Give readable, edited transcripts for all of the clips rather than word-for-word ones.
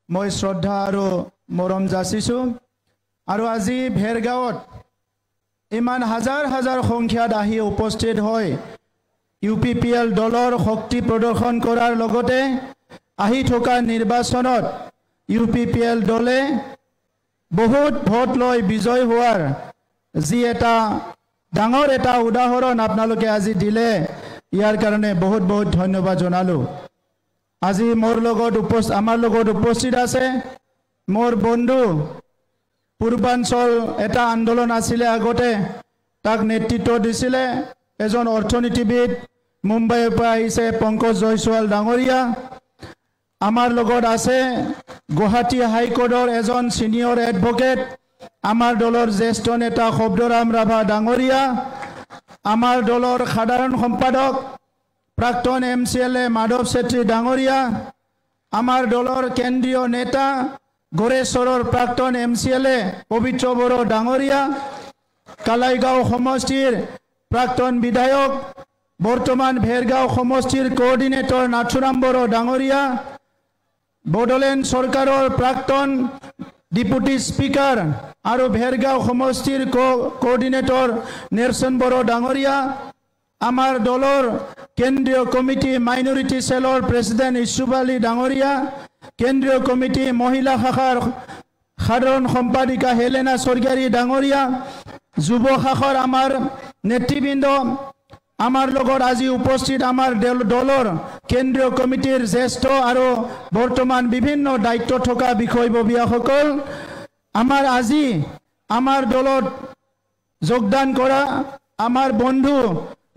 মই শ্ৰদ্ধা আৰু মৰম যাচিছোঁ আৰু আজি ভেৰগাঁৱত ইমান হাজাৰ হাজাৰ সংখ্যাত আহি উপস্থিত হৈ UPPL দলৰ শক্তি প্ৰদৰ্শন কৰাৰ লগতে আহি থকা নিৰ্বাচনত UPPL দলে বহুত ভোট লৈ বিজয় হোৱাৰ যি এটা ডাঙৰ এটা উদাহৰণ আপোনালোকে আজি দিলে ইয়াৰ কাৰণে বহুত বহুত ধন্যবাদ জনালোঁ। আজি আমাৰ লগত উপস্থিত আছে মোৰ বন্ধু পূৰ্বাঞ্চল এটা আন্দোলন আছিলে আগতে তাক নেতৃত্ব দিছিলে এজন অৰ্থনীতিবিদ মুম্বাইৰ পৰা আহিছে পংকজ জয়ছোৱাল ডাঙৰীয়া। আমাৰ লগত আছে গুৱাহাটী হাইকোৰ্টৰ এজন সিনিয়ৰ এডভোকেট আমাৰ দলৰ জ্যেষ্ঠ নেতা শব্দৰাম ৰাভা ডাঙৰীয়া, আমাৰ দলৰ সাধাৰণ সম্পাদক প্ৰাক্তন MCLA মাধৱ চেত্ৰী ডাঙৰীয়া, আমাৰ দলৰ কেন্দ্ৰীয় নেতা গড়েশ্বৰৰ প্ৰাক্তন MCLA পবিত্ৰ বড়ো ডাঙৰীয়া, কালাইগাঁও সমষ্টিৰ প্ৰাক্তন বিধায়ক বৰ্তমান ভেৰগাঁও সমষ্টিৰ কোঅৰ্ডিনেটৰ নাথুৰাম বড়ো ডাঙৰীয়া, বড়োলেণ্ড চৰকাৰৰ প্ৰাক্তন ডিপুটি স্পিকাৰ আৰু ভেৰগাঁও সমষ্টিৰ কোঅৰ্ডিনেটৰ নেৰচন বড়ো ডাঙৰীয়া, আমাৰ দলৰ কেন্দ্ৰীয় কমিটি মাইনৰিটি সেলৰ প্ৰেছিডেণ্ট ইছুফ আলী ডাঙৰীয়া, কেন্দ্ৰীয় কমিটি মহিলা শাখাৰ সাধাৰণ সম্পাদিকা হেলেনা স্বৰ্গীয়াৰী ডাঙৰীয়া, যুৱ শাখাৰ আমাৰ নেতৃবৃন্দ, আমাৰ লগত আজি উপস্থিত আমাৰ দলৰ কেন্দ্ৰীয় কমিটিৰ জ্যেষ্ঠ আৰু বৰ্তমান বিভিন্ন দায়িত্ব থকা বিষয়ববীয়াসকল, আমাৰ দলত যোগদান কৰা আমাৰ বন্ধু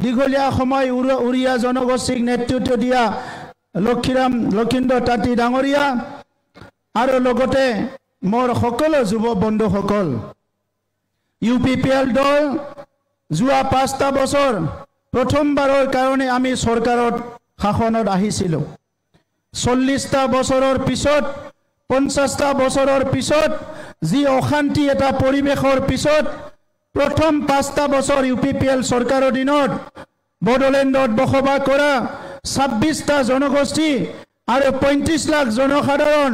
দীঘলীয়া সময় উৰিয়া জনগোষ্ঠীক নেতৃত্ব দিয়া লক্ষীন্দৰ তাঁতী ডাঙৰীয়া আৰু লগতে মোৰ সকলো যুৱ বন্ধুসকল। UPPL দল যোৱা 5টা বছৰ প্ৰথমবাৰৰ কাৰণে আমি চৰকাৰত শাসনত আহিছিলোঁ। 40টা বছৰৰ পিছত 50টা বছৰৰ পিছত যি অশান্তি এটা পৰিৱেশৰ পিছত প্ৰথম 5টা বছৰ UPPL চৰকাৰৰ দিনত বড়োলেণ্ডত বসবাস কৰা 26টা জনগোষ্ঠী আৰু 35 লাখ জনসাধাৰণ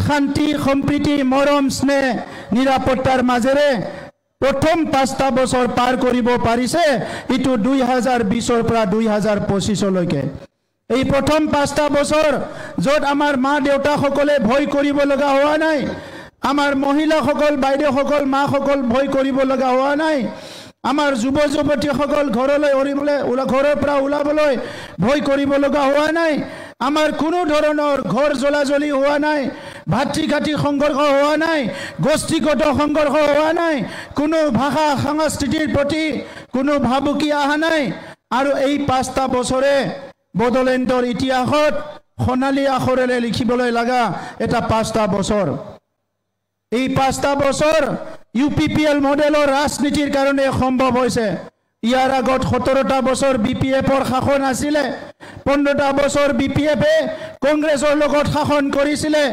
শান্তি সম্প্ৰীতি মৰম স্নেহ নিৰাপত্তাৰ মাজেৰে প্ৰথম 5টা বছৰ পাৰ কৰিব পাৰিছে। ইটো 2020ৰ পৰা 2025লৈকে এই প্ৰথম 5টা বছৰ য'ত আমাৰ মা দেউতাসকলে ভয় কৰিব লগা হোৱা নাই, আমাৰ মহিলাসকল বাইদেউসকল মাসকল ভয় কৰিব লগা হোৱা নাই, আমাৰ যুৱ যুৱতীসকল ঘৰৰ পৰা ওলাবলৈ ভয় কৰিব লগা হোৱা নাই, আমাৰ কোনো ধৰণৰ ঘৰ জ্বলাজ্বলি হোৱা নাই, ভাতৃঘাতী সংঘৰ্ষ হোৱা নাই, গোষ্ঠীগত সংঘৰ্ষ হোৱা নাই, কোনো ভাষা সংস্কৃতিৰ প্ৰতি কোনো ভাবুকি অহা নাই। আৰু এই 5টা বছৰে বড়োলেণ্ডৰ ইতিহাসত সোণালী আখৰেৰে লিখিবলৈ লগা এটা 5টা বছৰ। এই 5টা বছৰ UPPL মডেলৰ ৰাজনীতিৰ কাৰণে সম্ভৱ হৈছে। ইয়াৰ আগত 17টা বছৰ BPFৰ শাসন আছিলে, 15টা বছৰ BPFে কংগ্ৰেছৰ লগত শাসন কৰিছিলে,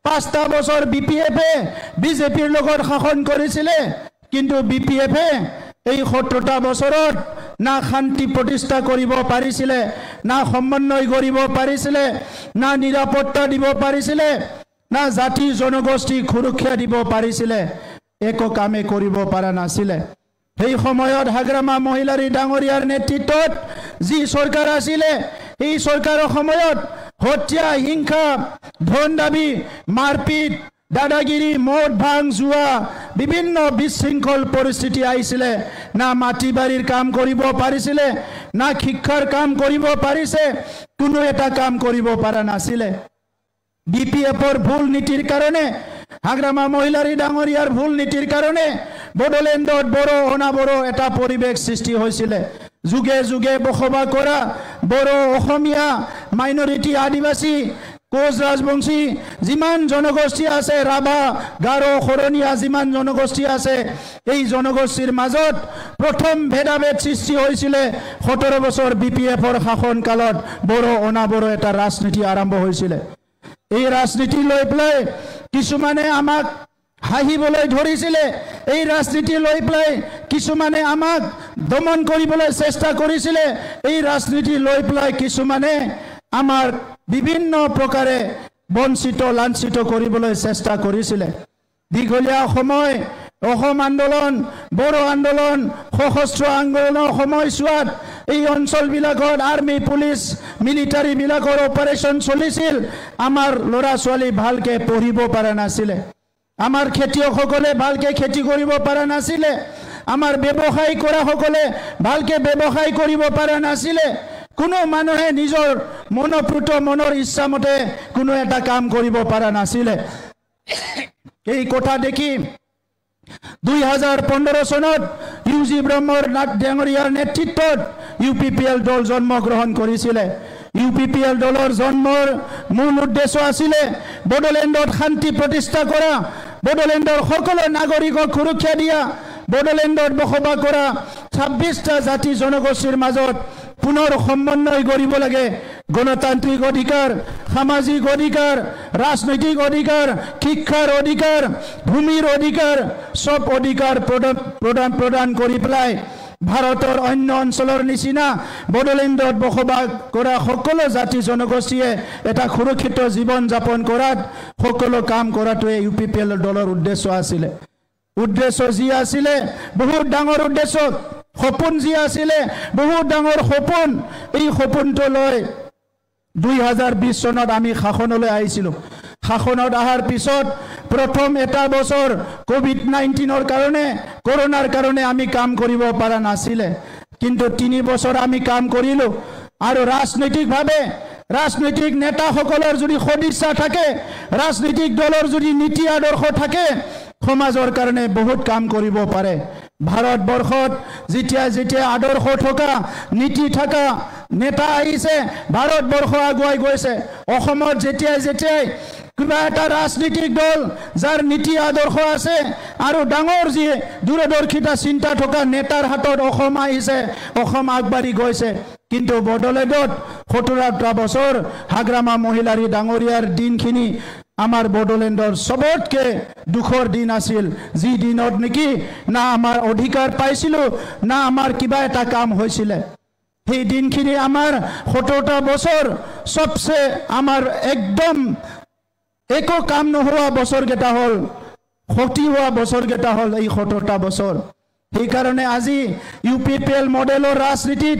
5টা বছৰ BPFে BJPৰ লগত শাসন কৰিছিলে। কিন্তু BPFে এই 17টা বছৰত না শান্তি প্ৰতিষ্ঠা কৰিব পাৰিছিলে, না সমন্বয় কৰিব পাৰিছিলে, না নিৰাপত্তা দিব পাৰিছিলে, না জাতি জনগোষ্ঠীক সুৰক্ষা দিব পাৰিছিলে, একো কামে কৰিব পৰা নাছিলে। সেই সময়ত হাগ্ৰামা মহিলাৰী ডাঙৰীয়াৰ নেতৃত্বত যি চৰকাৰ আছিলে এই চৰকাৰৰ সময়ত হত্যা হিংসা ধন দাবী মাৰপিট দাদাগিৰি মদ ভাং জুৱা বিভিন্ন বিশৃংখল পৰিস্থিতি আহিছিলে। না মাটি বাৰীৰ কাম কৰিব পাৰিছিলে, না শিক্ষাৰ কাম কৰিব পাৰিছে, কোনো এটা কাম কৰিব পৰা নাছিলে। BPFৰ ভুল নীতিৰ কাৰণে হাগ্ৰামা মহিলাৰী ডাঙৰীয়াৰ ভুল নীতিৰ কাৰণে বড়োলেণ্ডত বড়ো অনাবড়ো এটা পৰিৱেশ সৃষ্টি হৈছিলে। যুগে যুগে বসবাস কৰা বড়ো অসমীয়া মাইনৰিটি আদিবাসী কোচ ৰাজবংশী যিমান জনগোষ্ঠী আছে, ৰাভা গাৰো শৰণীয়া যিমান জনগোষ্ঠী আছে, এই জনগোষ্ঠীৰ মাজত প্ৰথম ভেদাভেদ সৃষ্টি হৈছিলে 17 বছৰ BPFৰ শাসনকালত বড়ো অনাবড়ো এটা ৰাজনীতি আৰম্ভ হৈছিলে। এই ৰাজনীতি লৈ পেলাই কিছুমানে আমাক হাঁহিবলৈ ধৰিছিলে, এই ৰাজনীতি লৈ পেলাই কিছুমানে আমাক দমন কৰিবলৈ চেষ্টা কৰিছিলে, এই ৰাজনীতি লৈ পেলাই কিছুমানে আমাৰ বিভিন্ন প্ৰকাৰে বঞ্চিত লাঞ্ছিত কৰিবলৈ চেষ্টা কৰিছিলে দীঘলীয়া সময় অসম আন্দোলন বড়ো আন্দোলন সশস্ত্ৰ আন্দোলনৰ সময়ছোৱাত এই অঞ্চলবিলাকত আৰ্মি পুলিচ মিলিটাৰী বিলাকৰ অপাৰেশ্যন চলিছিল আমাৰ ল'ৰা ছোৱালী ভালকে পঢ়িব পৰা নাছিলে আমাৰ খেতিয়কসকলে ভালকে খেতি কৰিব পৰা নাছিলে আমাৰ ব্যৱসায় কৰাসকলে ভালকে ব্যৱসায় কৰিব পৰা নাছিলে কোনো মানুহে নিজৰ মনোপ্ৰূত মনৰ ইচ্ছামতে কোনো এটা কাম কৰিব পৰা নাছিলে এই কথা দেখি 2015 চনত ইউজি ব্ৰহ্মনাথ ডাঙৰীয়াৰ নেতৃত্বত ইউপিপিএল দল জন্মগ্ৰহণ কৰিছিলে ইউপিপিএল দলৰ জন্মৰ মূল উদ্দেশ্য আছিলে বড়োলেণ্ডত শান্তি প্ৰতিষ্ঠা কৰা বড়োলেণ্ডৰ সকলো নাগৰিকক সুৰক্ষা দিয়া বড়োলেণ্ডত বসবাস কৰা 26টা জাতি জনগোষ্ঠীৰ মাজত পুনৰ সমন্বয় কৰিব লাগে গণতান্ত্ৰিক অধিকাৰ সামাজিক অধিকাৰ ৰাজনৈতিক অধিকাৰ শিক্ষাৰ অধিকাৰ ভূমিৰ অধিকাৰ সব অধিকাৰ প্ৰদান কৰি পেলাই ভাৰতৰ অন্য অঞ্চলৰ নিচিনা বড়োলেণ্ডত বসবাস কৰা সকলো জাতি জনগোষ্ঠীয়ে এটা সুৰক্ষিত জীৱন যাপন কৰাত সকলো কাম কৰাটোৱে ইউপিপিএল দলৰ উদ্দেশ্য আছিলে উদ্দেশ্য যি আছিলে বহুত ডাঙৰ উদ্দেশ্য সপোন যি আছিলে বহুত ডাঙৰ সপোন এই সপোনটো লৈ 2020 চনত আমি শাসনলৈ আহিছিলোঁ শাসনত অহাৰ পিছত প্ৰথম এটা বছৰ কোভিড-19ৰ কাৰণে কৰোনাৰ কাৰণে আমি কাম কৰিব পৰা নাছিলে কিন্তু 3 বছৰ আমি কাম কৰিলো আৰু ৰাজনৈতিকভাৱে ৰাজনৈতিক নেতাসকলৰ যদি সদিচ্ছা থাকে ৰাজনৈতিক দলৰ যদি নীতি আদৰ্শ থাকে সমাজৰ কাৰণে বহুত কাম কৰিব পাৰে ভাৰতবৰ্ষত যেতিয়া আদৰ্শ থকা নীতি থকা নেতা আহিছে ভাৰতবৰ্ষ আগুৱাই গৈছে অসমত যেতিয়া কিবা এটা ৰাজনৈতিক দল যাৰ নীতি আদৰ্শ আছে আৰু ডাঙৰ যি দূৰদৰ্শিতা চিন্তা থকা নেতাৰ হাতত অসম আহিছে অসম আগবাঢ়ি গৈছে কিন্তু বড়োলেণ্ডত 17টা বছৰ হাগ্ৰামা মহিলাৰী ডাঙৰীয়াৰ দিনখিনি আমাৰ বড়োলেণ্ডৰ সবতকে দুখৰ দিন আছিল যি দিনত নেকি না আমাৰ অধিকাৰ পাইছিলো না আমাৰ কিবা এটা কাম হৈছিলে সেই দিনখিনি আমাৰ 17টা বছৰ সবচে আমাৰ একদম একো কাম নোহোৱা বছৰকেইটা হ'ল ক্ষতি হোৱা বছৰকেইটা হ'ল এই 17টা বছৰ সেইকাৰণে আজি ইউপিপিএল মডেলৰ ৰাজনীতিত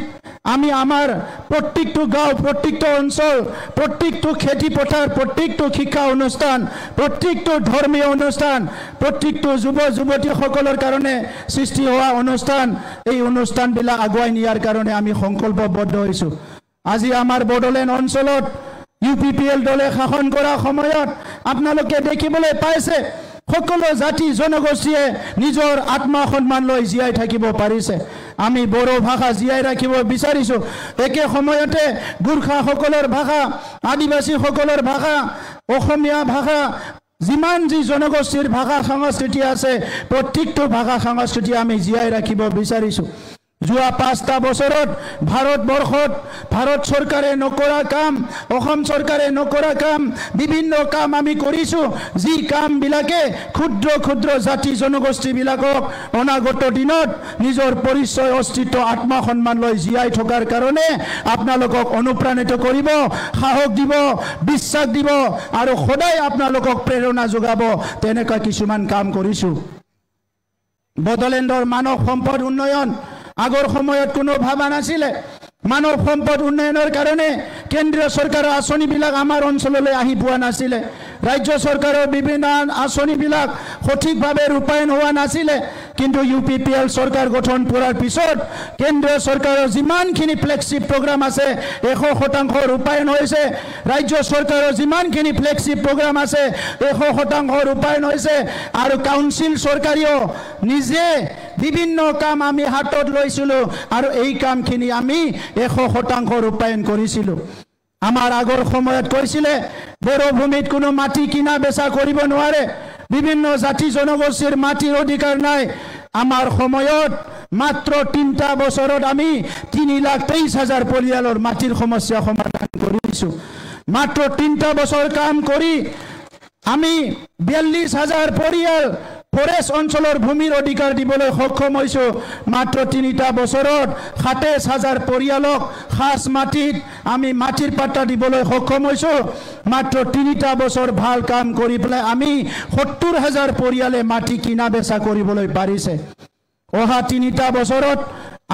আমি আমাৰ প্ৰত্যেকটো গাঁও প্ৰত্যেকটো অঞ্চল প্ৰত্যেকটো খেতি পথাৰ প্ৰত্যেকটো শিক্ষা অনুষ্ঠান প্ৰত্যেকটো ধৰ্মীয় অনুষ্ঠান প্ৰত্যেকটো যুৱ যুৱতীসকলৰ কাৰণে সৃষ্টি হোৱা অনুষ্ঠান এই অনুষ্ঠানবিলাক আগুৱাই নিয়াৰ কাৰণে আমি সংকল্পবদ্ধ হৈছোঁ আজি আমাৰ বড়োলেণ্ড অঞ্চলত ইউপিপিএল দলে শাসন কৰা সময়ত আপোনালোকে দেখিবলৈ পাইছে সকলো জাতি জনগোষ্ঠীয়ে নিজৰ আত্মা সন্মান লৈ জীয়াই থাকিব পাৰিছে আমি বড়ো ভাষা জীয়াই ৰাখিব বিচাৰিছো একে সময়তে গোৰ্খাসকলৰ ভাষা আদিবাসীসকলৰ ভাষা অসমীয়া ভাষা যিমান যি জনগোষ্ঠীৰ ভাষা সংস্কৃতি আছে প্ৰত্যেকটো ভাষা সংস্কৃতি আমি জীয়াই ৰাখিব বিচাৰিছো যোৱা 5টা বছৰত ভাৰতবৰ্ষত ভাৰত চৰকাৰে নকৰা কাম অসম চৰকাৰে নকৰা কাম বিভিন্ন কাম আমি কৰিছো যি কামবিলাকে ক্ষুদ্ৰ ক্ষুদ্ৰ জাতি জনগোষ্ঠীবিলাকক অনাগত দিনত নিজৰ পৰিচয় অস্তিত্ব আত্মা সন্মান লৈ জীয়াই থকাৰ কাৰণে আপোনালোকক অনুপ্ৰাণিত কৰিব সাহস দিব বিশ্বাস দিব আৰু সদায় আপোনালোকক প্ৰেৰণা যোগাব তেনেকুৱা কিছুমান কাম কৰিছো বড়োলেণ্ডৰ মানৱ সম্পদ উন্নয়ন আগৰ সময়ত কোনো ভাবা নাছিলে মানৱ সম্পদ উন্নয়নৰ কাৰণে কেন্দ্ৰীয় চৰকাৰৰ আঁচনিবিলাক আমাৰ অঞ্চললৈ আহি পোৱা নাছিলে ৰাজ্য চৰকাৰৰ বিভিন্ন আঁচনিবিলাক সঠিকভাৱে ৰূপায়ণ হোৱা নাছিলে কিন্তু ইউপিপিএল চৰকাৰ গঠন কৰাৰ পিছত কেন্দ্ৰীয় চৰকাৰৰ যিমানখিনি ফ্লেগশ্বিপ প্ৰগ্ৰাম আছে 100% ৰূপায়ণ হৈছে ৰাজ্য চৰকাৰৰ যিমানখিনি ফ্লেগশ্বিপ প্ৰগ্ৰাম আছে 100% ৰূপায়ণ হৈছে আৰু কাউন্সিল চৰকাৰেও নিজে বিভিন্ন কাম আমি হাতত লৈছিলো আৰু এই কামখিনি আমি 100% ৰূপায়ণ কৰিছিলো আমাৰ আগৰ সময়ত কৈছিলে বড়ো ভূমিত কোনো মাটি কিনা বেচা কৰিব নোৱাৰে বিভিন্ন জাতি জনগোষ্ঠীৰ মাটিৰ অধিকাৰ নাই আমাৰ সময়ত মাত্ৰ 3টা বছৰত আমি 3,23,000 পৰিয়ালৰ মাটিৰ সমস্যা সমাধান কৰিছো মাত্ৰ 3টা বছৰ কাম কৰি আমি 42,000 পৰিয়াল ফৰেষ্ট অঞ্চলৰ ভূমিৰ অধিকাৰ দিবলৈ সক্ষম হৈছোঁ মাত্ৰ 3টা বছৰত 27,000 পৰিয়ালক খাস মাটিত আমি মাটিৰ পাট্টা দিবলৈ সক্ষম হৈছোঁ মাত্ৰ 3টা বছৰ ভাল কাম কৰি পেলাই আমি 70,000 পৰিয়ালে মাটি কিনা বেচা কৰিবলৈ পাৰিছে অহা 3টা বছৰত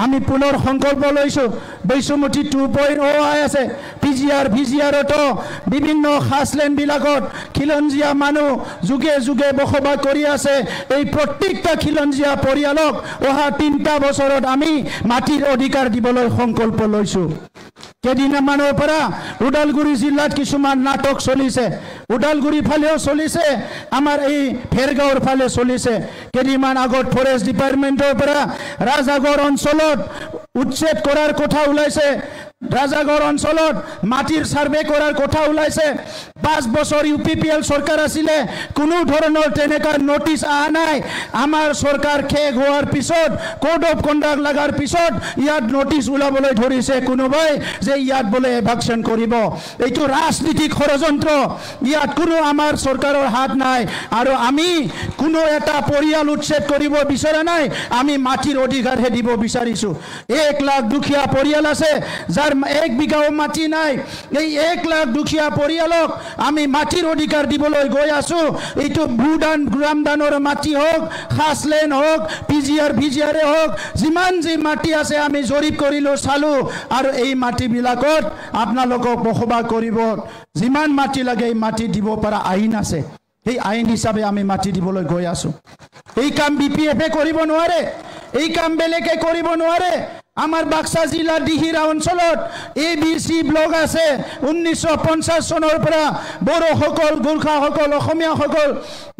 আমি পুনৰ সংকল্প লৈছো বৈষমতি 2.0 আছে পিজিআৰ ভিজিআৰটো বিভিন্ন খাসলেন বিলাকত খিলঞ্জিয়া মানুহ যুগে যুগে বসবাস কৰি আছে এই প্ৰত্যেকটা খিলঞ্জিয়া পৰিয়ালক অহা 3টা বছৰত আমি মাটিৰ অধিকাৰ দিবলৈ সংকল্প লৈছো কেদিনমানৰ পৰা উদালগুৰি জিলাত কিছুমান নাটক চলিছে উদালগুৰি ফালেও চলিছে আমাৰ এই ফেৰগাঁৱৰ ফালে চলিছে কেদিনমান আগত ফৰেষ্ট ডিপাৰ্টমেণ্টৰ পৰা ৰাজাগড় অঞ্চলত উচ্ছেদ কৰাৰ কথা ওলাইছে ৰাজাগড় অঞ্চলত মাটিৰ সাৰ্ভে কৰাৰ কথা ওলাইছে 5 বছৰ ইউপিপিএল চৰকাৰ আছিলে কোনো ধৰণৰ তেনেকা নোটিছ আহা নাই আমাৰ চৰকাৰ শেষ হোৱাৰ পিছত কোড অফ কণ্ডাক্ট লাগাৰ পিছত ইয়াত নোটিছ ওলাবলৈ ধৰিছে কোনোবাই যে ইয়াত বলে এভাকশন কৰিব এইটো ৰাজনীতিক ষড়যন্ত্ৰ ইয়াত কোনো আমাৰ চৰকাৰৰ হাত নাই আৰু আমি কোনো এটা পৰিয়াল উচ্ছেদ কৰিব বিচৰা নাই আমি মাটিৰ অধিকাৰহে দিব বিচাৰিছো 1 লাখ দুখীয়া পৰিয়াল আছে যাৰ 1 বিঘাও মাটি নাই এই 1 লাখ দুখীয়া পৰিয়ালক আমি মাটিৰ অধিকাৰ দিবলৈ গৈ আছো এইটো ভূদান গ্ৰামদানৰ মাটি হোক খাসলেন হোক পিজিআৰ ভিজিআৰে হোক যিমান যি মাটি আছে আমি জৰীপ কৰিলো চালো আৰু এই মাটি বিলাকত আপোনালোকক বসবাস কৰিব যিমান মাটি লাগে এই মাটি দিব পৰা আইন আছে এই আইন হিচাপে আমি মাটি দিবলৈ গৈ আছো এই কাম বিপিএফে কৰিব নোৱাৰে এই কাম বেলেগে কৰিব নোৱাৰে আমাৰ বাক্সা জিলা দিহিৰা অঞ্চলত এবিসি ব্লক আছে 1950 চনৰ পৰা বড়োসকল গোৰ্খাসকল অসমীয়াসকল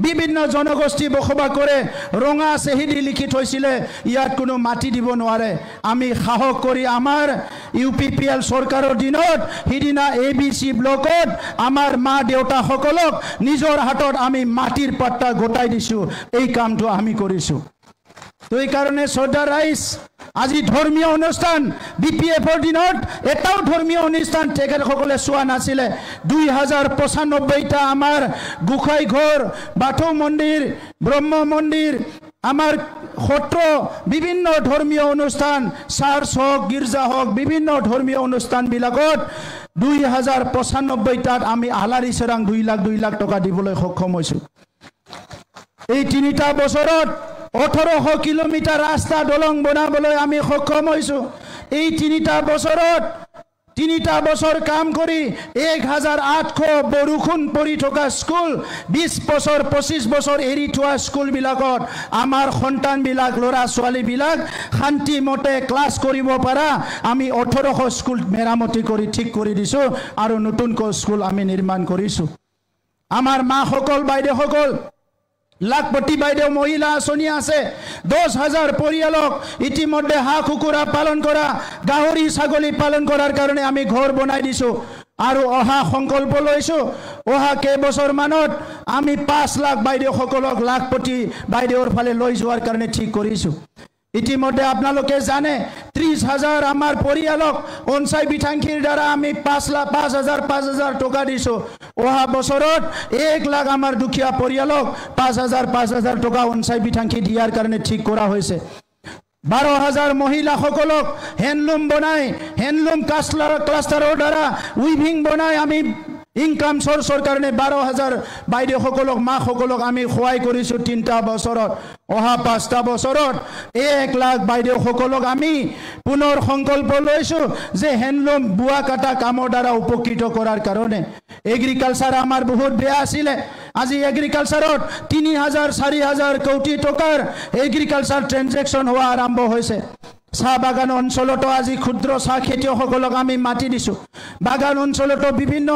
বিভিন্ন জনগোষ্ঠী বসবাস কৰে ৰঙা চেহিদি লিখি থৈছিলে ইয়াত কোনো মাটি দিব নোৱাৰে আমি সাহস কৰি আমাৰ ইউপিপিএল চৰকাৰৰ দিনত হিদিনা এবিসি ব্লকত আমাৰ মা দেউতা সকলক নিজৰ হাতত আমি মাটিৰ পাট্টা গোটাই দিছো এই কামটো আমি কৰিছো তো এই কাৰণে শ্ৰদ্ধা ৰাইজ আজি ধৰ্মীয় অনুষ্ঠান বিপিএফৰ দিনত এটাও ধৰ্মীয় অনুষ্ঠান তেখেতসকলে চোৱা নাছিলে 2095টা আমাৰ গোসাই ঘৰ বাথৌ মন্দিৰ ব্ৰহ্ম মন্দিৰ আমাৰ সত্ৰ বিভিন্ন ধৰ্মীয় অনুষ্ঠান চাৰ্চ হওক গীৰ্জা হওক বিভিন্ন ধৰ্মীয় অনুষ্ঠান বিলাকত 2095টাত আমি আলাৰী চেৰাং 2 লাখ টকা দিবলৈ সক্ষম হৈছো এই 3টা বছৰত 1800 কিলোমিটাৰ ৰাস্তা দলং বনাবলৈ আমি সক্ষম হৈছো এই 3টা বছৰত 3টা বছৰ কাম কৰি 1800 বৰষুণ পৰি থকা স্কুল 20 বছৰ 25 বছৰ এৰি থোৱা স্কুল বিলাকত আমাৰ সন্তান বিলাক লৰা ছোৱালী বিলাক শান্তি মতে ক্লাছ কৰিব পাৰা আমি 1800 স্কুল মেৰামতি কৰি ঠিক কৰি দিছো আৰু নতুনকৈ স্কুল আমি নিৰ্মাণ কৰিছো আমাৰ মা সকল বাইদেউ সকল লাখপতি বাইদেউ মহিলা আঁচনি আছে 10,000 পৰিয়ালক ইতিমধ্যে হাঁহ কুকুৰা পালন কৰা গাহৰি ছাগলী পালন কৰাৰ কাৰণে আমি ঘৰ বনাই দিছো আৰু অহা সংকল্প লৈছো অহা কেইবছৰ মানত আমি 5 লাখ বাইদেউ সকলক লাখপতি বাইদেউৰ ফালে লৈ যোৱাৰ কাৰণে ঠিক কৰিছো ইতিমধ্যে আপোনালোকে জানে 30,000 আমাৰ পৰিয়ালক অনসাই বিঠাংখিৰ দ্বাৰা আমি 5,000 টকা দিছো অহা বছৰত 1 লাখ আমাৰ দুখীয়া পৰিয়ালক 5,000 টকা অনসাই বিঠাংখি দিয়াৰ কাৰণে ঠিক কৰা হৈছে 12,000 মহিলা সকলক হ্যান্ডলুম বনাই হ্যান্ডলুম ক্লাস্টাৰৰ দ্বাৰা উইভিং বনাই আমি ইনকাম সোৰ্সৰ কাৰণে 12,000 বাইদেউ সকলক মা সকলক আমি সহায় কৰিছো 3টা বছৰত অহা 5টা বছৰত 1 লাখ বাইদেউ সকলক আমি পুনৰ সংকল্প লৈছো যে হ্যান্ডলুম বুয়া কাটা কামৰ দ্বাৰা উপকৃত কৰাৰ কাৰণে এগ্ৰিকালচাৰ আমাৰ বহুত বেয়া আছিল আজি এগ্ৰিকালচাৰত 3,000-4,000 কোটি টকাৰ এগ্ৰিকালচাৰ ট্ৰানজেকশন হোৱা আৰম্ভ হৈছে চাহ বাগান অঞ্চলত আজি ক্ষুদ্ৰ চাহ খেতিয়কসকলক আমি মাটি দিছো বাগান অঞ্চলত বিভিন্ন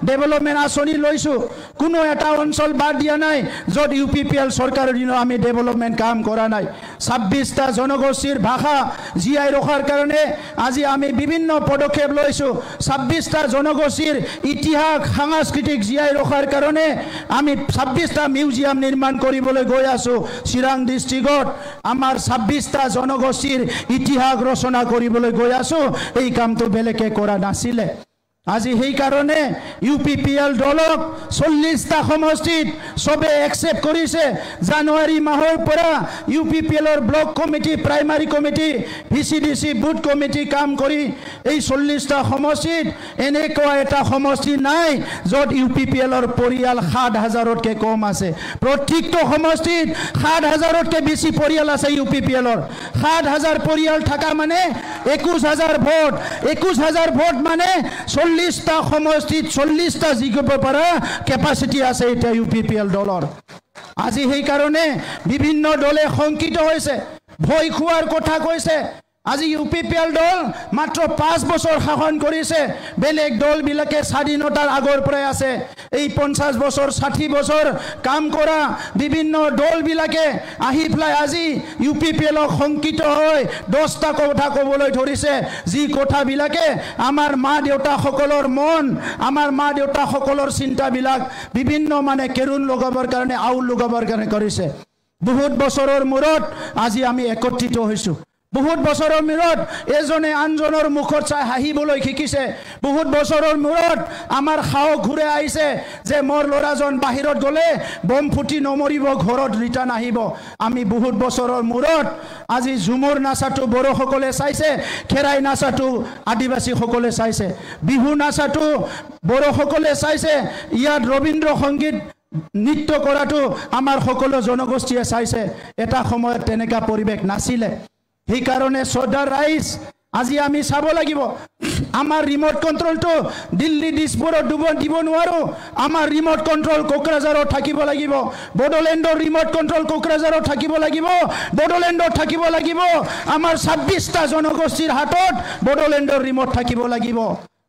ডেভেলপমেন্ট আঁচনি লৈছো কোনো এটা অঞ্চল বাদ দিয়া নাই যত ইউপিপিএল চৰকাৰৰ দিনত আমি ডেভেলপমেন্ট কাম কৰা নাই 26টা জনগোষ্ঠীৰ ভাষা জীয়াই ৰখাৰ কাৰণে আজি আমি বিভিন্ন পদক্ষেপ লৈছো 26টা জনগোষ্ঠীৰ ইতিহাস সাংস্কৃতিক জীয়াই ৰখাৰ কাৰণে আমি 26টা মিউজিয়াম নিৰ্মাণ কৰিবলৈ গৈ আছো চিৰাং ডিস্ট্ৰিক্টত আমাৰ 26টা জনগোষ্ঠীৰ ইতিহাস ৰচনা কৰিবলৈ গৈ আছো এই কামটো বেলেগে কৰা নাছিলে আজি সেই কাৰণে ইউপিপিএল দলক 40টা সমষ্টিত সবে একসেপ্ট কৰেছে জানুয়াৰি মাহৰ পৰা ইউপিপিএলৰ block committee primary committee VCDC booth committee কাম কৰি এই 40টা সমষ্টিত এনেকুৱা এটা সমষ্টি নাই যত ইউপিপিএলৰ পৰিয়াল 7000তকৈ কম আছে প্ৰত্যেকটো সমষ্টিত 7000তকৈ বেছি পৰিয়াল আছে ইউপিপিএলৰ 7000 পৰিয়াল থাকা মানে 21000 ভোট 21000 ভোট মানে 40টা সমষ্টিত 40টা জিকিব পৰা ক্যাপাসিটি আছে এটা ইউপিপিএল দলৰ আজি সেই কাৰণে বিভিন্ন দলে শঙ্কিত হয়েছে ভয় খোৱাৰ কথা কৈছে আজি ইউপিপিএল দল মাত্ৰ 5 বছৰ শাসন কৰিছে বেলেগ দল বিলাকে স্বাধীনতাৰ আগৰ পৰাই আছে এই 50 বছৰ 60 বছৰ কাম কৰা বিভিন্ন দল বিলাকে আহি ফলাই আজি ইউপিপিএল শঙ্কিত হৈ 10টা কথা ক'বলৈ ধৰিছে যি কথা বিলাকে আমাৰ মা দেউতা সকলৰ মন আমাৰ মা দেউতা সকলৰ চিন্তা বিলাক বিভিন্ন মানে কেৰুণ লগাবৰ কাৰণে আউল লগাবৰ কাৰণে কৰিছে বহুত বছৰৰ মূৰত আজি আমি একত্ৰিত হৈছো বহুত বছৰৰ মূৰত এজনে আনজনৰ মুখত চাই হাঁহিবলৈ শিকিছে বহুত বছৰৰ মূৰত আমাৰ সাহস ঘূৰে আহিছে যে মোৰ লৰাজন বাহিৰত গলে বম ফুটি নমৰিব ঘৰত ৰিটাৰ্ণ আহিব আমি বহুত বছৰৰ মূৰত আজি ঝুমুৰ নাচাটো বড়োসকলে চাইছে খেৰাই নাচাটো আদিবাসী সকলে চাইছে বিহু নাচাটো বড়োসকলে চাইছে ইয়াত ৰবীন্দ্ৰ সংগীত নৃত্য কৰাটো আমাৰ সকলো জনগোষ্ঠীয়ে চাইছে এটা সময়ত তেনেকা পৰিৱেশ নাছিলে এই কাৰণে সৰ্দাৰ ৰাইস আজি আমি চাব লাগিব আমাৰ ৰিমোট কন্ট্ৰোলটো দিল্লি দিসপুৰত দিব নোৱাৰো আমাৰ ৰিমোট কন্ট্ৰোল কোকৰাঝাৰত থাকিব লাগিব বড়োলেণ্ডৰ ৰিমোট কন্ট্ৰোল কোকৰাঝাৰত থাকিব লাগিব বড়োলেণ্ডত থাকিব লাগিব আমাৰ 26টা জনগোষ্ঠীৰ হাতত বড়োলেণ্ডৰ ৰিমোট থাকিব লাগিব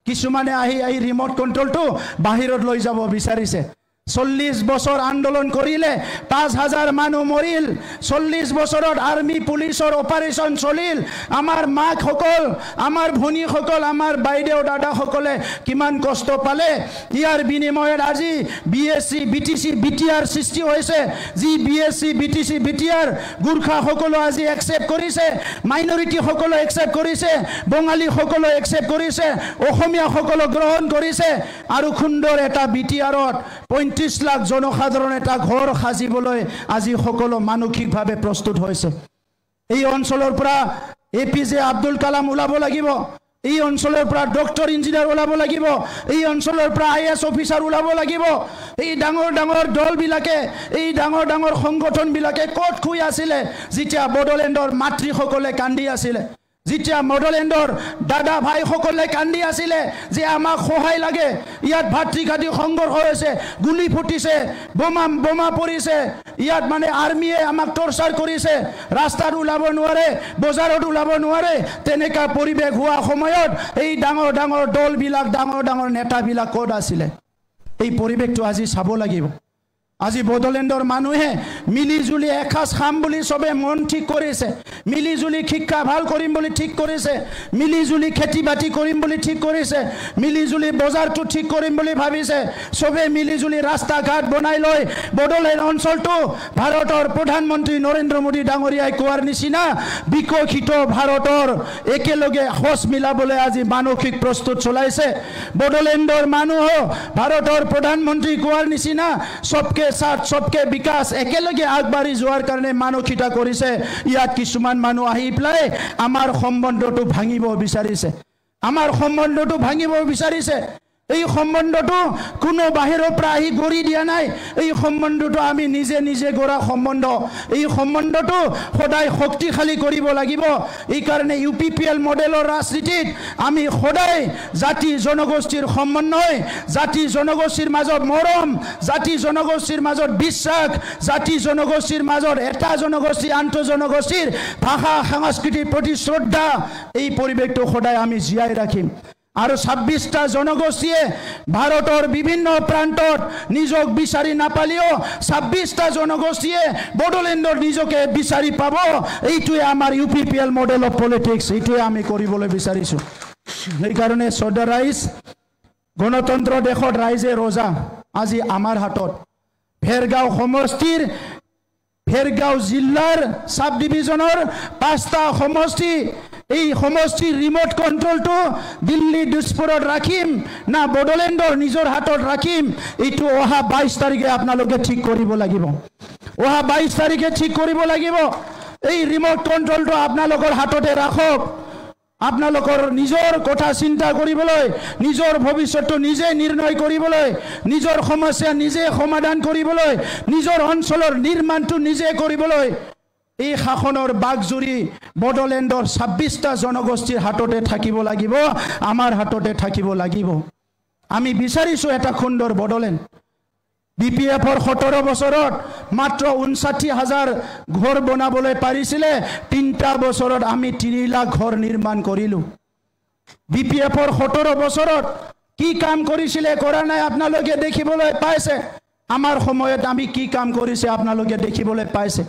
কিছুমানে আহি ৰিমোট কন্ট্ৰোলটো বাহিৰত লৈ যাব বিচাৰিছে 40 বছৰ আন্দোলন কৰিলে 5000 মানুহ মৰিল 40 বছৰত আৰ্মি পুলিচৰ অপাৰেশন চলিল আমাৰ মাক সকল আমাৰ ভনী সকল আমাৰ বাইদেউ দাদা সকলে কিমান কষ্ট পালে ইয়াৰ বিনিময়ত আজি বিএসসি বিটিসি বিটিআৰ সৃষ্টি হৈছে যি বিএসসি বিটিসি বিটিআৰ গুৰখা সকল আজি একসেপ্ট কৰিছে মাইনৰিটি সকল একসেপ্ট কৰিছে বঙালী সকল একসেপ্ট কৰিছে অসমীয়া সকল গ্ৰহণ কৰিছে আৰু খুন্দৰ এটা বিটিআৰত 35 লাখ জনসাধাৰণ এটা ঘৰ সাজিবলৈ আজি সকলো মানসিকভাৱে প্ৰস্তুত হৈছে এই অঞ্চলৰ পৰা এপিজে আব্দুল কালাম ওলাব লাগিব এই অঞ্চলৰ পৰা ডক্টৰ ইঞ্জিনিয়াৰ ওলাব লাগিব এই অঞ্চলৰ পৰা আইএস অফিচাৰ ওলাব লাগিব এই ডাঙৰ ডাঙৰ দল বিলাকে এই ডাঙৰ ডাঙৰ সংগঠন বিলাকে ক'ত খুই আছিল যেতিয়া বড়োলেণ্ডৰ মাতৃ সকলে কান্দি আছিল যেতিয়া বড়োলেণ্ডৰ দাদা ভাই সকলে কান্দি আছিল যে আমাক সহায় লাগে ইয়াত ভাতৃঘাতী সংঘৰ্ষ হৈছে গুলি ফুটিছে বোমা পৰিছে ইয়াত মানে আৰ্মিয়ে আমাক টৰ্চাৰ কৰিছে ৰাস্তাত ওলাব নোৱাৰে বজাৰত ওলাব নোৱাৰে তেনেকা পৰিৱেশ হোৱা সময়ত এই ডাঙৰ ডাঙৰ দল বিলাক ডাঙৰ ডাঙৰ নেতা বিলাক ক'ত আছিল এই পৰিৱেশটো আজি চাব লাগিব আজি বড়োলেণ্ডৰ মানুহে মিলিজুলি এখাস খাম বুলি সবে মন ঠিক কৰিছে মিলিজুলি শিক্ষা ভাল কৰিম বুলি ঠিক কৰিছে মিলিজুলি খেতি বাতি কৰিম বুলি ঠিক কৰিছে মিলিজুলি বজাৰটো ঠিক কৰিম বুলি ভাবিছে সবে মিলিজুলি ৰাস্তা ঘাট বনাই লৈ বড়োলেণ্ড অঞ্চলটো ভাৰতৰ প্ৰধানমন্ত্ৰী নৰেন্দ্ৰ মোদী ডাঙৰীয়াই কোৱাৰ নিচিনা বিকশিত ভাৰতৰ একেলগে খোজ মিলাবলৈ আজি মানসিক প্ৰস্তুত চলাইছে বড়োলেণ্ডৰ মানুহ ভাৰতৰ প্ৰধানমন্ত্ৰী কোৱাৰ নিচিনা সবকে সাথ সবকে বিকাশ একেলগে আগবাঢ়ি যোৱাৰ কাৰণে মানসিকতা কৰিছে ইয়াত কিছুমান মানুহ আহি প্লাই আমাৰ সম্বন্ধটো ভাঙিব বিচাৰিছে আমাৰ সম্বন্ধটো ভাঙিব বিচাৰিছে এই সম্বন্ধটো কোনো বাহিৰৰ পৰা আহি গঢ়ি দিয়া নাই এই সম্বন্ধটো আমি নিজে নিজে গঢ়া সম্বন্ধ এই সম্বন্ধটো সদায় শক্তিশালী কৰিব লাগিব এই কাৰণে ইউপিপিএল মডেলৰ ৰাজনীতিত আমি সদায় জাতি জনগোষ্ঠীৰ সমন্বয় জাতি জনগোষ্ঠীৰ মাজত মৰম জাতি জনগোষ্ঠীৰ মাজত বিশ্বাস জাতি জনগোষ্ঠীৰ মাজত এটা জনগোষ্ঠী আনটো জনগোষ্ঠীৰ ভাষা সংস্কৃতিৰ প্ৰতি শ্ৰদ্ধা এই পৰিৱেশটো সদায় আমি জীয়াই ৰাখিম আৰু 26টা জনগোষ্ঠীয়ে ভাৰতৰ বিভিন্ন প্ৰান্তত নিজক বিচাৰি নাপালিও 26টা জনগোষ্ঠীয়ে বড়োলেণ্ডৰ নিজকে বিচাৰি পাব এইটোৱে আমাৰ ইউপিপিএল মডেল অফ পলিটিক্স এইটোৱে আমি কৰিবলৈ বিচাৰিছো এই কাৰণে সৰ্দাৰ ৰাইজ গণতন্ত্ৰ দেশত ৰাইজে ৰজা আজি আমাৰ হাতত ভেৰগাঁও সমষ্টিৰ ভেৰগাঁও জিলাৰ সাব ডিভিজনৰ 5টা সমষ্টি এই সমষ্টিৰ ৰিমোট কন্ট্ৰলটো দিল্লী দিছপুৰত ৰাখিম না বড়োলেণ্ডৰ নিজৰ হাতত ৰাখিম এইটো অহা 22 তাৰিখে আপোনালোকে ঠিক কৰিব লাগিব অহা 22 তাৰিখে ঠিক কৰিব লাগিব এই ৰিমোট কন্ট্ৰলটো আপোনালোকৰ হাততে ৰাখক আপোনালোকৰ নিজৰ কথা চিন্তা কৰিবলৈ নিজৰ ভৱিষ্যতটো নিজে নিৰ্ণয় কৰিবলৈ নিজৰ সমস্যা নিজে সমাধান কৰিবলৈ নিজৰ অঞ্চলৰ নিৰ্মাণটো নিজে কৰিবলৈ এই শাসনৰ বাগজুৰি বড়োলেণ্ডৰ 26টা জনগোষ্ঠীৰ হাততে থাকিব লাগিব আমাৰ হাততে থাকিব লাগিব আমি বিচাৰিছো এটা সুন্দৰ বড়োলেণ্ড বিপিএফৰ 17 বছৰত মাত্ৰ 59,000 ঘৰ বনাবলৈ পাৰিছিলে 3টা বছৰত আমি 3 লাখ ঘৰ নিৰ্মাণ কৰিলো বিপিএফৰ 17 বছৰত কি কাম কৰিছিলে কৰা নাই আপোনালোকে দেখিবলৈ পাইছে আমাৰ সময়ত আমি কি কাম কৰিছে আপোনালোকে দেখিবলৈ পাইছে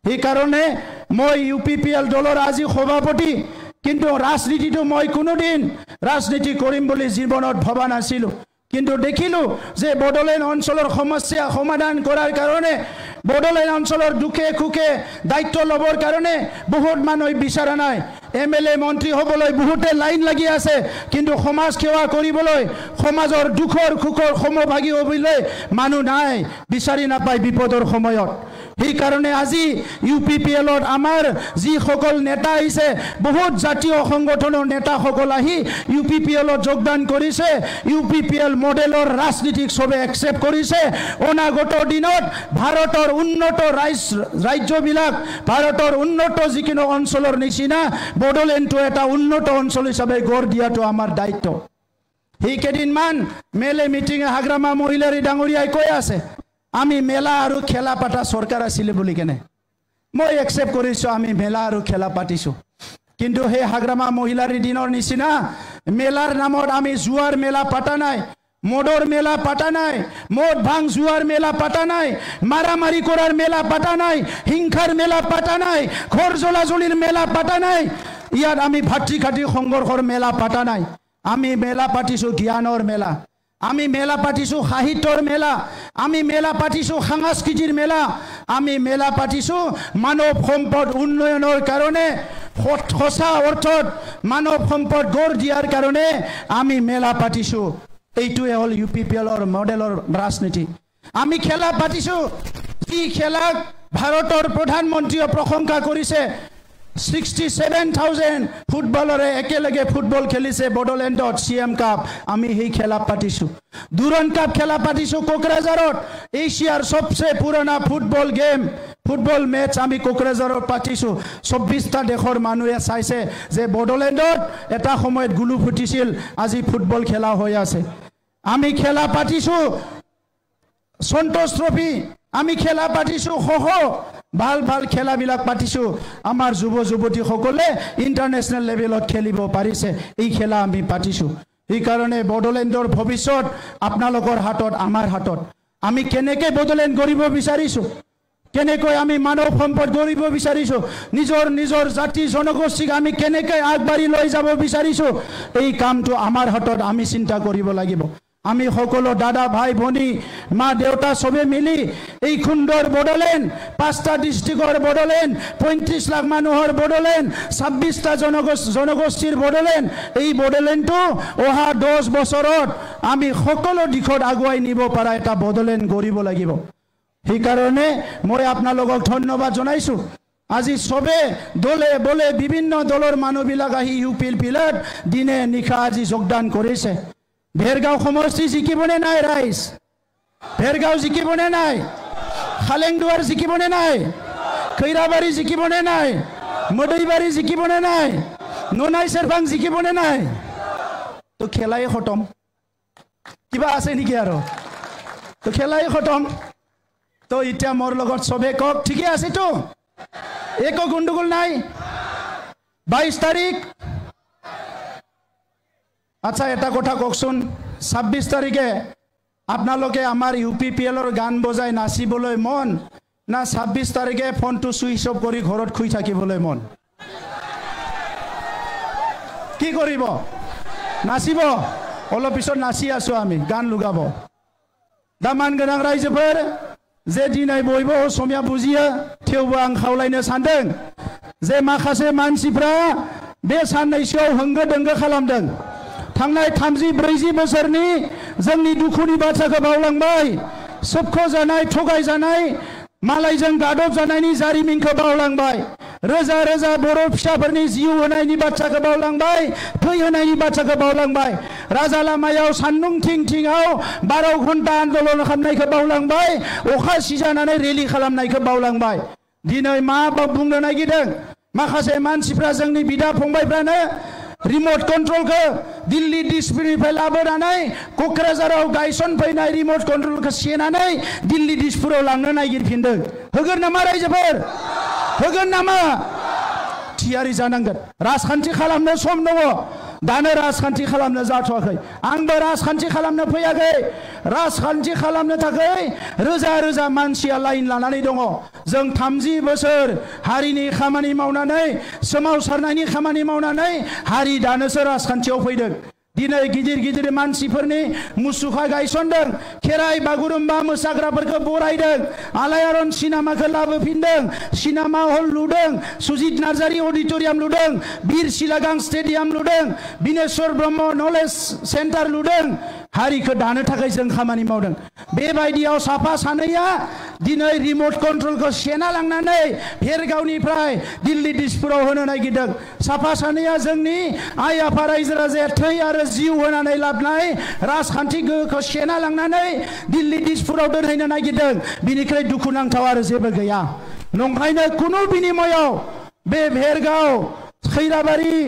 এই কাৰণে মই ইউপিপিএল দলৰ আজি সভাপতি কিন্তু ৰাজনীতিটো মই কোনোদিন ৰাজনীতি কৰিম বুলি জীৱনত ভবা নাছিলো কিন্তু দেখিলো যে বড়োলেণ্ড অঞ্চলৰ সমস্যা সমাধান কৰাৰ কাৰণে বড়োলেণ্ড অঞ্চলৰ দুখে খুখে দায়িত্ব লবৰ কাৰণে বহুত মানুহ বিচাৰা নাই এমএলএ মন্ত্ৰী হ'বলৈ বহুতে লাইন লাগি আছে কিন্তু সমাজ সেৱা কৰিবলৈ সমাজৰ দুখৰ খুখৰ সমভাগী হ'বলৈ মানুহ নাই বিচাৰি নাপায় বিপদৰ সময়ত এই কাৰণে আজি ইউপিপিএলত আমাৰ যি সকল নেতা আহিছে বহুত জাতীয় সংগঠনৰ নেতাসকল আহি ইউপিপিএলত যোগদান কৰিছে ইউপিপিএল মডেলৰ ৰাজনীতিক সবে একচেপ্ট কৰিছে অনাগত দিনত ভাৰতৰ উন্নত ৰাজ্যবিলাক ভাৰতৰ উন্নত যিকোনো অঞ্চলৰ নিচিনা বড়োলেণ্ডটো এটা উন্নত অঞ্চল হিচাপে গঢ় দিয়াটো আমাৰ দায়িত্ব এই কেইদিনমান মেলে মিটিঙে হাগ্ৰামা মহিলাৰী ডাঙৰীয়াই কৈ আছে আমি মেলা আৰু খেলা পাতা চৰকাৰ আছিল বুলি কেনে মই একচেপ্ট কৰিছো আমি মেলা আৰু খেলা পাতিছো কিন্তু হে হাগ্ৰামা মহিলাৰী দিনৰ নিচিনা মেলাৰ নামত আমি জুৱাৰ মেলা পাতা নাই মদৰ মেলা পাতা নাই মদ ভাং জুৱাৰ মেলা পাতা নাই মাৰামাৰি কৰাৰ মেলা পাতা নাই হিংসাৰ মেলা পাতা নাই ঘৰ জ্বলাজলিৰ মেলা পাতা নাই ইয়াত আমি ভাতৃঘাতী সংঘৰ্ষৰ মেলা পাতা নাই আমি মেলা পাতিছো জ্ঞানৰ মেলা আমি মেলা পাতিছো সাহিত্যৰ মেলা আমি মেলা পাতিছো সাংস্কৃতিৰ মেলা আমি মেলা পাতিছো মানৱ সম্পদ উন্নয়নৰ কাৰণে সঁচা অৰ্থত মানৱ সম্পদ গঢ় দিয়াৰ কাৰণে আমি মেলা পাতিছো এইটোৱে হ'ল ইউপিপিএলৰ মডেলৰ ৰাজনীতি আমি খেলা পাতিছো যি খেলাক ভাৰতৰ প্ৰধানমন্ত্ৰীয়ে প্ৰশংসা কৰিছে 67,000 ফুটবলৰে একেলগে ফুটবল খেলিছে বড়োলেণ্ডত সিএম কাপ আমি সেই খেলা পাতিছো দুৰণ কাপ খেলা পাতিছো কোকৰাঝাৰত এছিয়াৰ সবচে পুৰণা ফুটবল গেম ফুটবল মেচ আমি কোকৰাঝাৰত পাতিছো 24টা দেশৰ মানুহে চাইছে যে বড়োলেণ্ডত এটা সময়ত গুলু ফুটিছিল আজি ফুটবল খেলা হৈ আছে আমি খেলা পাতিছো সন্তোষ ট্ৰফি আমি খেলা পাতিছো হহ ভাল ভাল খেলাবিলাক পাতিছো আমাৰ যুৱ যুৱতীসকলে ইণ্টাৰনেশ্যনেল লেভেলত খেলিব পাৰিছে এই খেলা আমি পাতিছো এই কাৰণে বড়োলেণ্ডৰ ভৱিষ্যত আপোনালোকৰ হাতত আমাৰ হাতত আমি কেনেকৈ বড়োলেণ্ড গঢ়িব বিচাৰিছো কেনেকৈ আমি মানৱ সম্পদ গঢ়িব বিচাৰিছো নিজৰ নিজৰ জাতি জনগোষ্ঠীক আমি কেনেকৈ আগবাঢ়ি লৈ যাব বিচাৰিছো এই কামটো আমাৰ হাতত আমি চিন্তা কৰিব লাগিব আমি সকলো দাদা ভাই ভনী মা দেউতা সবে মিলি এই সুন্দৰ বড়োলেণ্ড 5টা ডিস্ট্ৰিক্টৰ বড়োলেণ্ড 35 লাখ মানুহৰ বড়োলেণ্ড 26টা জনগোষ্ঠীৰ বড়োলেণ্ড এই বড়োলেণ্ডটো অহা 10 বছৰত আমি সকলো দিশত আগুৱাই নিব পৰা এটা বড়োলেণ্ড গঢ়িব লাগিব সেই কাৰণে মই আপোনালোকক ধন্যবাদ জনাইছো আজি সবে দলে বলে বিভিন্ন দলৰ মানুহবিলাক আহি ইউপিপিএলত দিনে নিশা আজি যোগদান কৰিছে ভেৰগাঁও সমষ্টি জিকিবনে নাই ৰাইজ ভেৰগাঁও জিকিবনে নাই খালেংদুৱাৰ জিকিবনে নাই খৈৰাবাৰী জিকিবনে নাই মদৈবাৰী জিকিবনে নাই নোনাই চেৰভাং জিকিবনে নাই তো খেলাই খতম কিবা আছে নেকি আৰু তো খেলাই খতম তো এতিয়া মোৰ লগত সবে কক ঠিকে আছে তো একো গণ্ডগোল নাই 22 তাৰিখ আচ্ছা এটা কথা কওকচোন 26 তাৰিখে আপোনালোকে আমাৰ ইউপিপিএলৰ গান বজাই নাচিবলৈ মন না 26 তাৰিখে ফোনটো সুইচ অফ কৰি ঘৰত শুই থাকিবলৈ মন কি কৰিব নাচিব অলপ পিছত নাচি আছো আমি গান লগাব দামান গৰাং ৰাইজবোৰ जे दिनै बयबो असमिया बुजियो थेवबो आं खावलायनो सानदों जे माखासे मानसिफ्रा बे साननैसोआव होंगो दोंगो खालामदों थांनाय 30-40 बोसोरनि जोंनि दुखुनि बाथ्राखौ बावलांबाय सोबख'जानाय थगायजानाय मालायजों गादब जानायनि जारिमिनखौ बावलांबाय रोजा रोजा बर' फिसाफोरनि जिउ होनायनि बाथ्राखौ बावलांबाय थै होनायनि बाथ्राखौ बावलांबाय राजा लामायाव सान्दुं थिं थिंआव 12 घन्टा आन्दोलन खालामनायखौ बावलांबाय अखा सिजानानै रेलि खालामनायखौ बावलांबाय दिनै मा बुंनो नागिरदों माखासे मानसिफ्रा जोंनि बिदा फंबायफ्रानो रिमोट कन्ट्रोलखौ दिल्ली डिस्पुरनिफ्राय लाबोनानै क'क्राझाराव गायसनफैनाय रिमोट कन्ट्रोलखौ सेनानै दिल्ली डिस्पुराव लांनो नागिरफिनदों होगोन नामा रायजोफोर होगोन नामा थियारि जानांगोन राजखान्थि खालामनो सम दङ दानो राजखान्थि खालामनो जाथ'वाखै आंबो राजखान्थि खालामनो फैयाखै राजखान्थि खालामनो थाखाय रोजा रोजा मानसिया लाइन लानानै दङ जों 30 बोसोर हारिनि खामानि मावनानै सोमावसारनायनि खामानि मावनानै हारि दानोसो राजखान्थियाव फैदों दिनै गिदिर गिदिर मानसिफोरनि मुसुखा गायसनदों खेराइ बागुरुम्बा मोसाग्राफोरखौ बरायदों आलायारन सिनेमाखौ लाबोफिनदों सिनेमा हल लुदों सुजित नार्जारी अडिटोरियाम लुदों बीर सिलागां स्टेडियाम लुदों बिनेश्वर ब्रह्म नलेज सेन्टार लुदों हारिखौ दानो थाखाय जों खामानि मावदों बेबायदियाव साफा सानैया दिनै रिमोट कन्ट्रोलखौ सेना लांनानै भेरगावनिफ्राय दिल्ली डिस्पुराव होनो नागिरदों साफा सानैया जोंनि आइ आफा रायजो राजाया थै आरो जिउ होनानै लाबोनाय राजखान्थि गोहोखौ सेना लांनानै दिल्ली डिस्पुराव दोनहैनो नागिरदों बिनिख्रुइ दुखुनांथाव आरो जेबो गैया नंखायनो खुनु बिनिमयाव बे भेरगाव खैराबारि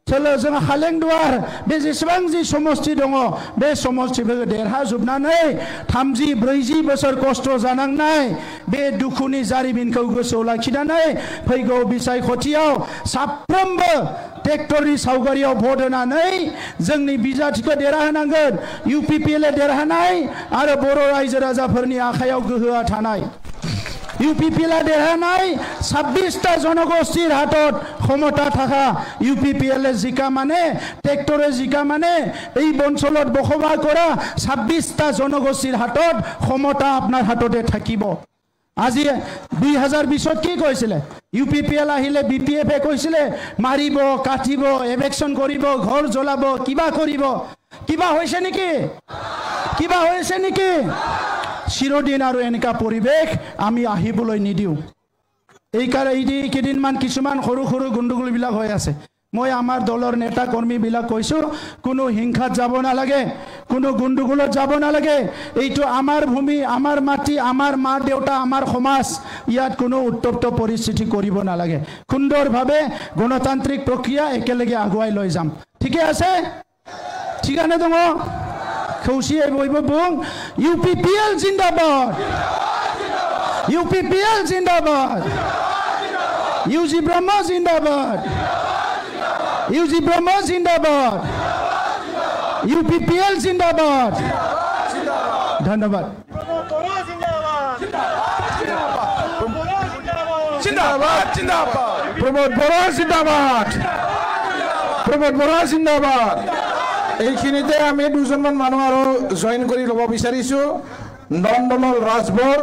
जों हालेंदुवार बे जेसेबां जि समस्ति दङ बे समस्तिफोरखौ देरहाजोबनानै 30-40 बोसोर खस्थ' जानांनाय बे दुखुनि जारिमिनखौ गोसोआव लाखिनानै फैगौ बिसायख'थियाव साफ्रोमबो ट्रेक्टरनि सावगारियाव भट होनानै जोंनि बिजाथिखौ देरहाहोनांगोन UPPL देरहानाय आरो बर' रायजो राजाफोरनि आखायाव गोहोआ थानाय UPPL देरहानाय 26টা জনগোষ্ঠীর হাতত ক্ষমতা থাকা UPPL জিকা মানে ট্ৰেক্টৰে জিকা মানে এই অঞ্চলত বসবাস কৰা 26টা জনগোষ্ঠীৰ হাতত ক্ষমতা আপোনাৰ হাততে থাকিব আজি 2020ত কি কৈছিলে UPPL আহিলে BPF কৈছিলে মাৰিব কাটিব এভেকশন কৰিব ঘৰ জ্বলাব কিবা কৰিব কিবা হৈছে নেকি চিৰদিন আৰু এনেকা পৰিবেশ আমি আহিবলৈ নিদিও এই কেইদিনমান কিছুমান সৰু সৰু গুণ্ডগোলবিলাক হৈ আছে মই আমাৰ দলৰ নেতা কৰ্মীবিলাক কৈছো কোনো হিংসাত যাব নালাগে কোনো গুণ্ডগোলত যাব নালাগে এইটো আমাৰ ভূমি আমাৰ মাটি আমাৰ মা দেউতা আমাৰ সমাজ ইয়াত কোনো উত্তপ্ত পৰিস্থিতি কৰিব নালাগে সুন্দৰভাৱে গণতান্ত্ৰিক প্ৰক্ৰিয়া একেলগে আগুৱাই লৈ যাম ঠিকে আছে ঠিকানে দङ खौसियै बयबो बुं UPPL जिन्दाबाद UPPL जिन्दाबाद UG ब्रह्म जिन्दाबाद UG ब्रह्म जिन्दाबाद UPPL जिन्दाबाद धन्यवाद प्रमोद बरा जिन्दाबाद এইখিনিতে আমি দুজনমান মানুহ আৰু জয়েন কৰি ল'ব বিচাৰিছো নন্দলাল ৰাজবৰ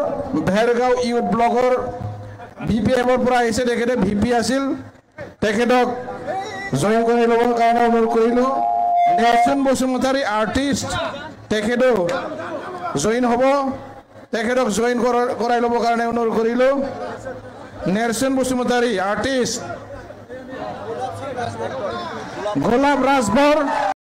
ভেৰগাঁও ইউথ ব্লকৰ BPFৰ পৰা আহিছে তেখেতে VP আছিল তেখেতক জয়েন কৰি ল'বৰ কাৰণে অনুৰোধ কৰিলো নেলসন বসুমতাৰী আৰ্টিষ্ট তেখেতো জয়েন হ'ব তেখেতক জয়েন কৰাই ল'বৰ কাৰণে অনুৰোধ কৰিলো নেলসন বসুমতাৰী আৰ্টিষ্ট গোলাপ ৰাজবৰ